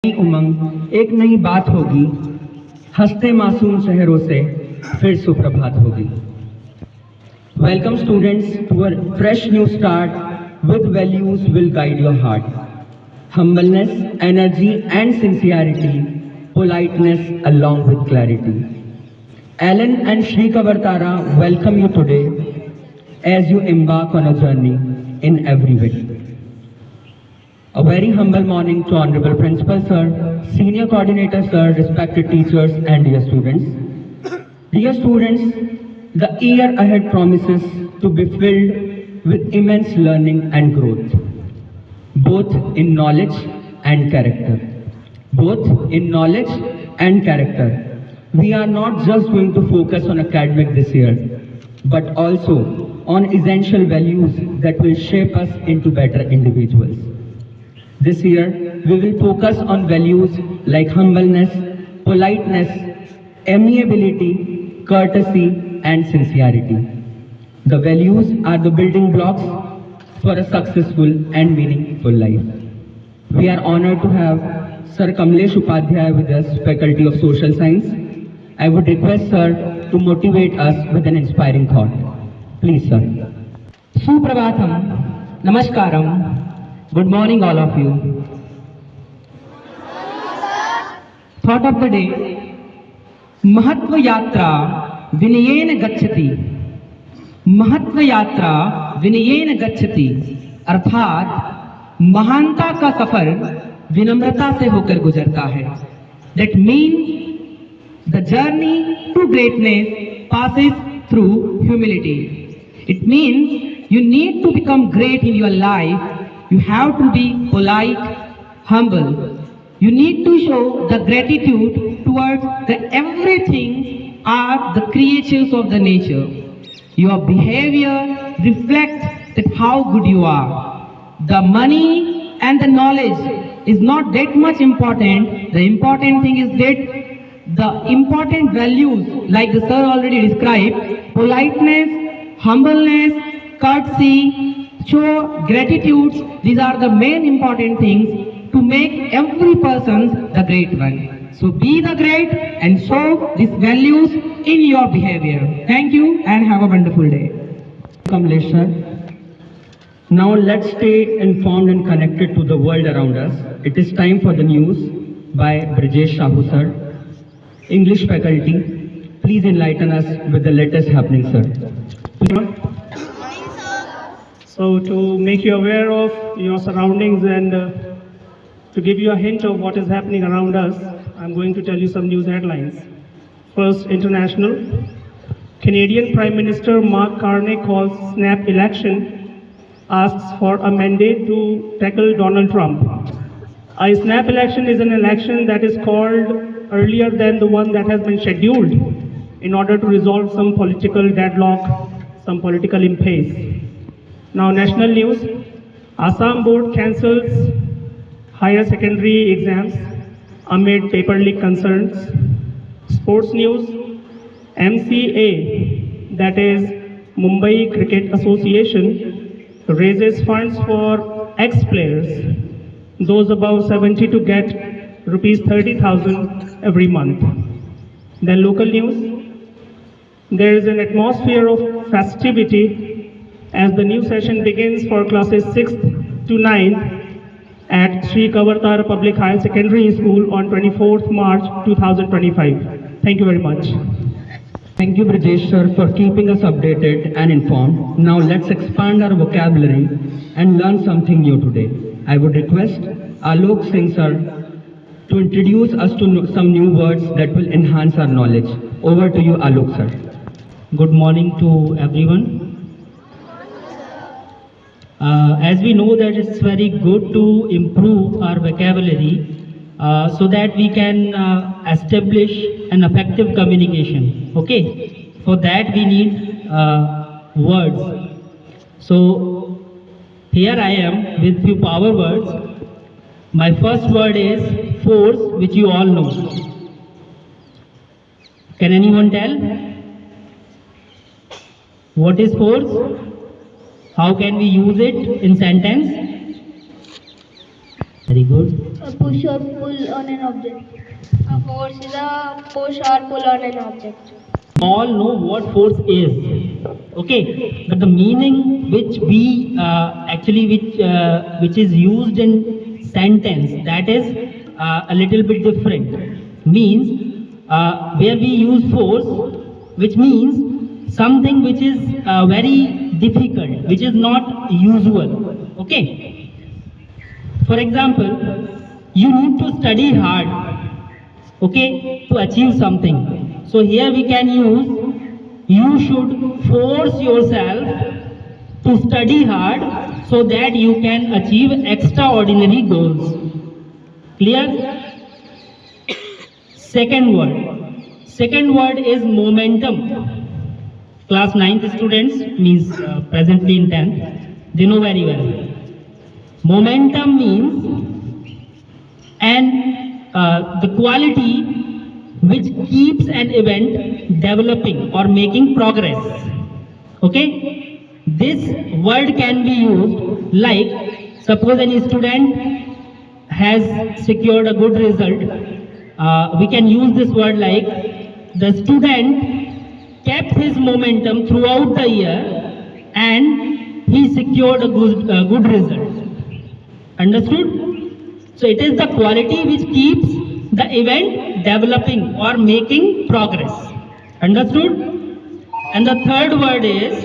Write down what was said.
नई उमंग, एक नई बात होगी, हंसते मासूम चेहरों से फिर सुप्रभात होगी। Welcome students to a fresh new start with values will guide your heart. Humbleness, energy and sincerity, politeness along with clarity. Alan and Shri Kavartara welcome you today as you embark on a journey in every way. A very humble morning to Honorable Principal Sir, Senior Coordinator Sir, respected teachers and dear students. Dear students, the year ahead promises to be filled with immense learning and growth, both in knowledge and character. Both in knowledge and character. We are not just going to focus on academic this year, but also on essential values that will shape us into better individuals. This year, we will focus on values like humbleness, politeness, amiability, courtesy, and sincerity. The values are the building blocks for a successful and meaningful life. We are honored to have Sir Kamlesh Upadhyay with us, Faculty of Social Science. I would request Sir to motivate us with an inspiring thought. Please, Sir. Suprabhatam, Namaskaram. Good morning, all of you. Thought of the day: Mahatva Yatra Vinayena Gacchati. Mahatva Yatra Vinayena Gacchati. अर्थात महानता का सफर विनम्रता से होकर गुजरता है. That means the journey to greatness passes through humility. It means you need to become great in your life. You have to be polite, humble. You need to show the gratitude towards the everything are the creatures of the nature. Your behavior reflects that how good you are. The money and the knowledge is not that much important. The important thing is that the important values, like the sir already described, politeness, humbleness, courtesy, show gratitude. These are the main important things to make every person the great one. So be the great and show these values in your behavior. Thank you and have a wonderful day. Kamlesh Sir. Now let's stay informed and connected to the world around us. It is time for the news by Brijesh Shahu Sir. English faculty, please enlighten us with the latest happening, sir. So to make you aware of your surroundings and to give you a hint of what is happening around us, I'm going to tell you some news headlines. First, international. Canadian Prime Minister Mark Carney calls snap election, asks for a mandate to tackle Donald Trump. A snap election is an election that is called earlier than the one that has been scheduled in order to resolve some political deadlock, some political impasse. Now, national news. Assam board cancels higher secondary exams amid paper leak concerns. Sports news. MCA, that is Mumbai Cricket Association, raises funds for ex-players, those above 70, to get rupees 30,000 every month. Then local news. There is an atmosphere of festivity as the new session begins for classes 6th to 9th at Shri Kavartara Public Higher Secondary School on 24th March 2025. Thank you very much. Thank you, Brijesh sir, for keeping us updated and informed. Now let's expand our vocabulary and learn something new today. I would request Alok Singh sir to introduce us to some new words that will enhance our knowledge. Over to you, Alok sir. Good morning to everyone. As we know that it's very good to improve our vocabulary so that we can establish an effective communication. Okay, for that we need words. So here I am with few power words. My first word is force, which you all know. Can anyone tell? What is force? How can we use it in sentence? Very good. A push or pull on an object. A force is a push or pull on an object. All know what force is, okay, but the meaning which we which is used in sentence, that is a little bit different. Means where we use force, which means something which is very difficult, which is not usual, okay. For example, you need to study hard, okay, to achieve something. So here we can use, you should force yourself to study hard so that you can achieve extraordinary goals. Clear? Second word is momentum. Class 9th students, means presently in 10th, they know very well. Momentum means the quality which keeps an event developing or making progress. Okay? This word can be used like, suppose any student has secured a good result. We can use this word like, the student kept his momentum throughout the year and he secured a good result. Understood? So it is the quality which keeps the event developing or making progress. Understood? And the third word is